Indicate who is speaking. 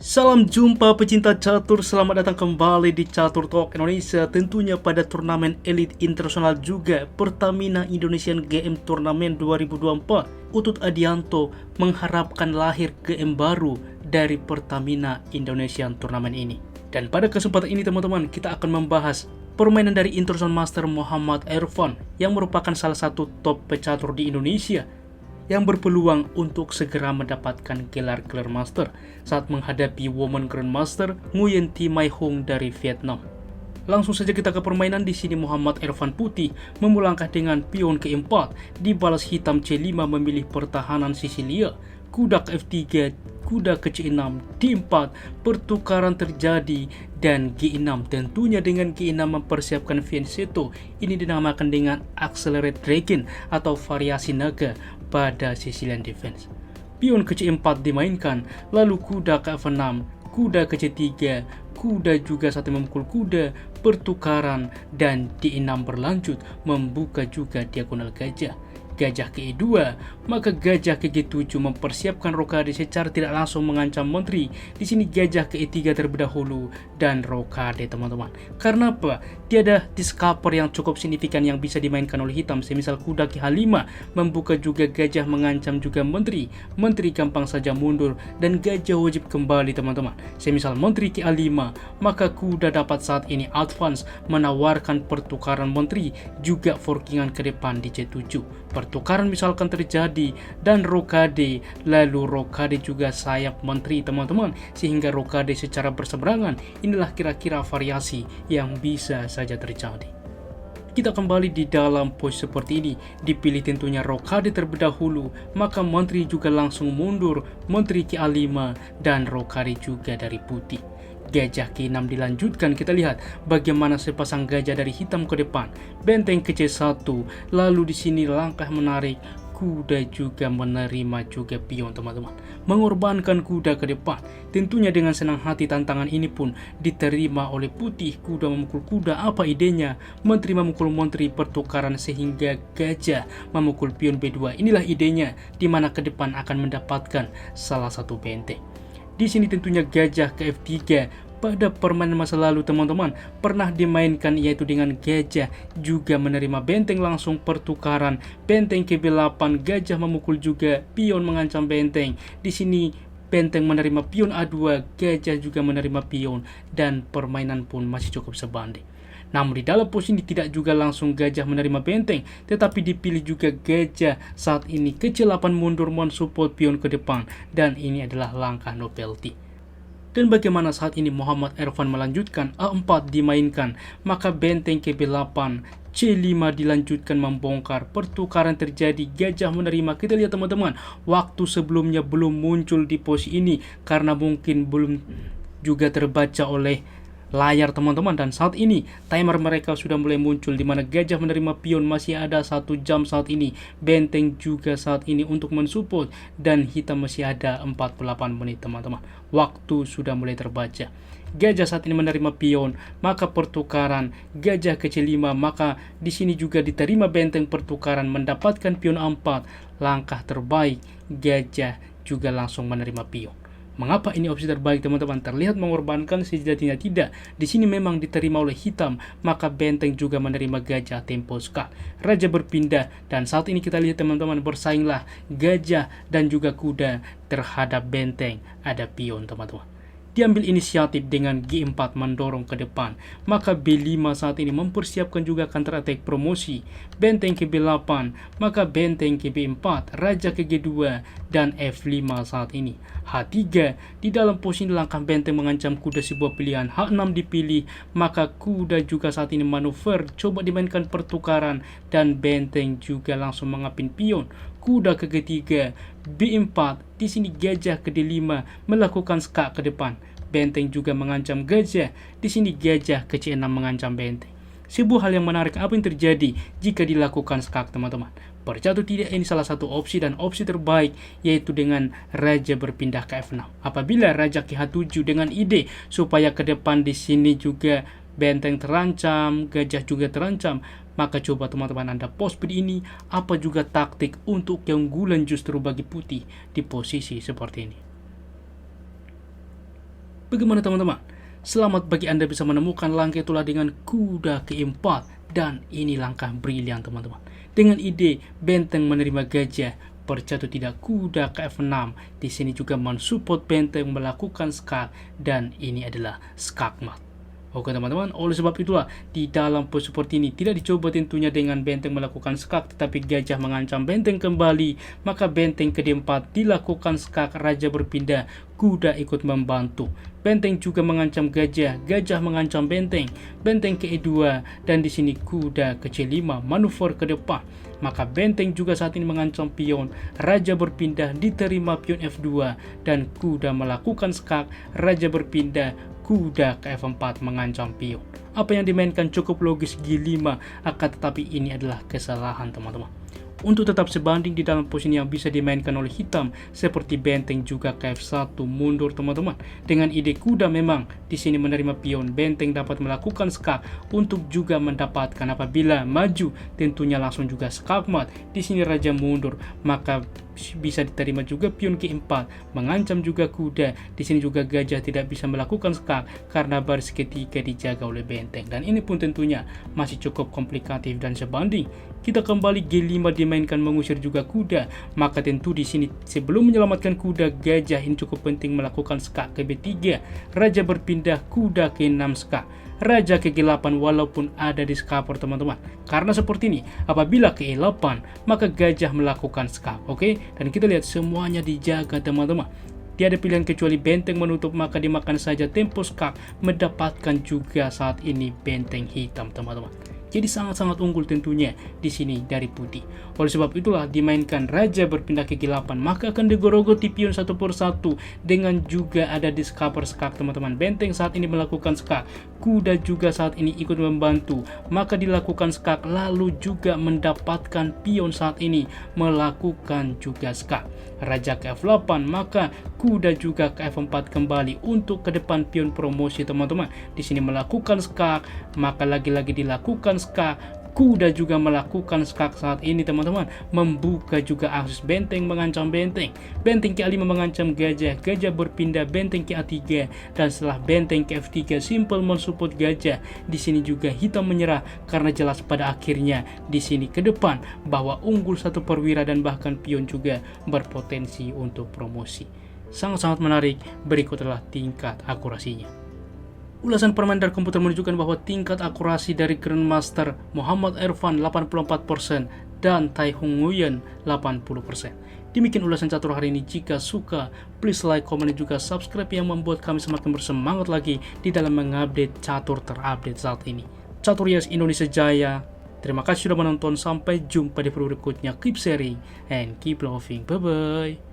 Speaker 1: Salam jumpa pecinta catur, selamat datang kembali di Catur Talk Indonesia. Tentunya pada turnamen elit internasional juga, Pertamina Indonesian GM Turnamen 2024. Utut Adianto mengharapkan lahir GM baru dari Pertamina Indonesian Turnamen ini. Dan pada kesempatan ini teman-teman, kita akan membahas permainan dari International Master Muhammad Irfan yang merupakan salah satu top pecatur di Indonesia yang berpeluang untuk segera mendapatkan gelar Master saat menghadapi Women Grandmaster Nguyen Thi Mai Hung dari Vietnam. Langsung saja kita ke permainan. Di sini Muhammad Irfan putih memulangkah dengan pion ke-4, dibalas hitam C5 memilih pertahanan Sisilia, kuda ke F3, kuda ke C6, D4, pertukaran terjadi, dan G6. Tentunya dengan G6 mempersiapkan fianchetto. Ini dinamakan dengan Accelerate Dragon atau variasi naga pada Sicilian Defense. Pion ke C4 dimainkan, lalu kuda ke F6, kuda ke C3, kuda juga satu memukul kuda, pertukaran, dan D6 berlanjut membuka juga diagonal gajah. Gajah ke E2, maka gajah ke G7 mempersiapkan rokade secara tidak langsung mengancam menteri. Di sini gajah ke E3 terlebih dahulu dan rokade teman-teman. Karena apa? Tiada discover yang cukup signifikan yang bisa dimainkan oleh hitam. Semisal kuda ke H5 membuka juga gajah mengancam juga menteri. Menteri gampang saja mundur dan gajah wajib kembali teman-teman. Semisal menteri ke A5, maka kuda dapat saat ini advance menawarkan pertukaran menteri juga forkingan ke depan di C7. Pertukaran misalkan terjadi dan rokade, lalu rokade juga sayap menteri teman-teman, sehingga rokade secara berseberangan. Inilah kira-kira variasi yang bisa saja terjadi. Kita kembali di dalam posisi seperti ini, dipilih tentunya rokade terlebih dahulu, maka menteri juga langsung mundur, menteri ke A5 dan rokade juga dari putih. Gajah ke-6 dilanjutkan, kita lihat bagaimana sepasang gajah dari hitam ke depan, benteng ke C1, lalu di sini langkah menarik, kuda juga menerima juga pion teman-teman, mengorbankan kuda ke depan. Tentunya dengan senang hati tantangan ini pun diterima oleh putih. Kuda memukul kuda, apa idenya? Menteri memukul menteri, pertukaran sehingga gajah memukul pion B2. Inilah idenya, di mana ke depan akan mendapatkan salah satu benteng. Di sini tentunya gajah ke F3 pada permainan masa lalu teman-teman pernah dimainkan, yaitu dengan gajah juga menerima benteng langsung pertukaran, benteng ke B8, gajah memukul juga, pion mengancam benteng. Di sini benteng menerima pion A2, gajah juga menerima pion, dan permainan pun masih cukup sebanding. Namun di dalam posisi ini tidak juga langsung gajah menerima benteng, tetapi dipilih juga gajah saat ini ke C8 mundur mensupport pion ke depan, dan ini adalah langkah novelty. Dan bagaimana saat ini Muhammad Irfan melanjutkan, A4 dimainkan, maka benteng ke B8, C5 dilanjutkan membongkar, pertukaran terjadi, gajah menerima. Kita lihat teman-teman, waktu sebelumnya belum muncul di posisi ini karena mungkin belum juga terbaca oleh layar teman-teman, dan saat ini timer mereka sudah mulai muncul, di mana gajah menerima pion masih ada 1 jam saat ini, benteng juga saat ini untuk mensupport, dan hitam masih ada 48 menit teman-teman. Waktu sudah mulai terbaca. Gajah saat ini menerima pion, maka pertukaran gajah ke C5, maka di sini juga diterima benteng pertukaran mendapatkan pion A4. Langkah terbaik, gajah juga langsung menerima pion. Mengapa ini opsi terbaik teman-teman? Terlihat mengorbankan, sejatinya tidak. Di sini memang diterima oleh hitam, maka benteng juga menerima gajah tempo sekali. Raja berpindah, dan saat ini kita lihat teman-teman, bersainglah gajah dan juga kuda terhadap benteng. Ada pion teman-teman. Diambil inisiatif dengan G4 mendorong ke depan, maka B5 saat ini mempersiapkan juga counter attack promosi, benteng ke B8, maka benteng ke B4, raja ke G2, dan F5 saat ini. H3 di dalam posisi langkah benteng mengancam kuda, sebuah pilihan. H6 dipilih, maka kuda juga saat ini manuver, coba dimainkan pertukaran, dan benteng juga langsung mengapin pion. Kuda ke G3, B4, di sini gajah ke D5 melakukan skak ke depan. Benteng juga mengancam gajah. Di sini gajah ke C6 mengancam benteng. Sebuah hal yang menarik, apa yang terjadi jika dilakukan skak teman-teman? Percaya tidak, ini salah satu opsi dan opsi terbaik, yaitu dengan raja berpindah ke F6. Apabila raja ke H7 dengan ide supaya ke depan di sini juga benteng terancam, gajah juga terancam, maka coba teman-teman Anda post speed ini, apa juga taktik untuk keunggulan justru bagi putih di posisi seperti ini. Bagaimana teman-teman? Selamat bagi Anda bisa menemukan langkah itulah dengan kuda keempat, dan ini langkah brilian teman-teman. Dengan ide benteng menerima gajah, berjatuh tidak kuda ke F6. Di sini juga mensupport benteng melakukan skak, dan ini adalah skakmat. Oke teman-teman, oleh sebab itulah di dalam pos seperti ini tidak dicoba tentunya dengan benteng melakukan skak, tetapi gajah mengancam benteng kembali, maka benteng ke-4 dilakukan skak, raja berpindah, kuda ikut membantu. Benteng juga mengancam gajah, gajah mengancam benteng, benteng ke-2, dan di sini kuda ke C5 manuver ke depan. Maka benteng juga saat ini mengancam pion, raja berpindah, diterima pion F2, dan kuda melakukan skak, raja berpindah, kuda ke F4 mengancam pion. Apa yang dimainkan cukup logis G5, akan tetapi ini adalah kesalahan teman-teman. Untuk tetap sebanding di dalam posisi yang bisa dimainkan oleh hitam, seperti benteng juga ke F1 mundur teman-teman. Dengan ide kuda memang di sini menerima pion, benteng dapat melakukan skak untuk juga mendapatkan apabila maju tentunya langsung juga skakmat. Di sini raja mundur, maka bisa diterima juga pion ke-4 mengancam juga kuda. Di sini juga gajah tidak bisa melakukan skak karena baris ketiga dijaga oleh benteng, dan ini pun tentunya masih cukup komplikatif dan sebanding. Kita kembali G5 dimainkan mengusir juga kuda, maka tentu di sini sebelum menyelamatkan kuda, gajah ini cukup penting melakukan skak ke B3, raja berpindah, kuda ke 6 skak, raja ke G8 walaupun ada di skaper teman-teman. Karena seperti ini, apabila ke E8 maka gajah melakukan skak. Oke, dan kita lihat semuanya dijaga teman-teman. Tiada pilihan kecuali benteng menutup, maka dimakan saja tempo skak, mendapatkan juga saat ini benteng hitam teman-teman. Jadi sangat-sangat unggul tentunya di sini dari putih. Oleh sebab itulah dimainkan raja berpindah ke G8, maka akan digorogoti pion satu per satu dengan juga ada discover skak teman-teman. Benteng saat ini melakukan skak, kuda juga saat ini ikut membantu, maka dilakukan skak, lalu juga mendapatkan pion saat ini melakukan juga skak. Raja ke F8, maka kuda juga ke F4 kembali untuk ke depan pion promosi teman-teman. Di sini melakukan skak, maka lagi-lagi dilakukan skak, kuda juga melakukan skak saat ini teman-teman, membuka juga akses benteng mengancam benteng. Benteng ke A5 mengancam gajah, gajah berpindah, benteng ke A3, dan setelah benteng ke F3 simple mensupport gajah. Di sini juga hitam menyerah karena jelas pada akhirnya di sini ke depan bahwa unggul satu perwira dan bahkan pion juga berpotensi untuk promosi. Sangat-sangat menarik. Berikut adalah tingkat akurasinya. Ulasan permain dari komputer menunjukkan bahwa tingkat akurasi dari Grandmaster Muhammad Irfan 84% dan Tai Hong Nguyen 80%. Demikian ulasan catur hari ini. Jika suka, please like, komen, dan juga subscribe yang membuat kami semakin bersemangat lagi di dalam mengupdate catur terupdate saat ini. Catur Yes Indonesia Jaya. Terima kasih sudah menonton. Sampai jumpa di video berikutnya. Keep sharing and keep loving. Bye-bye.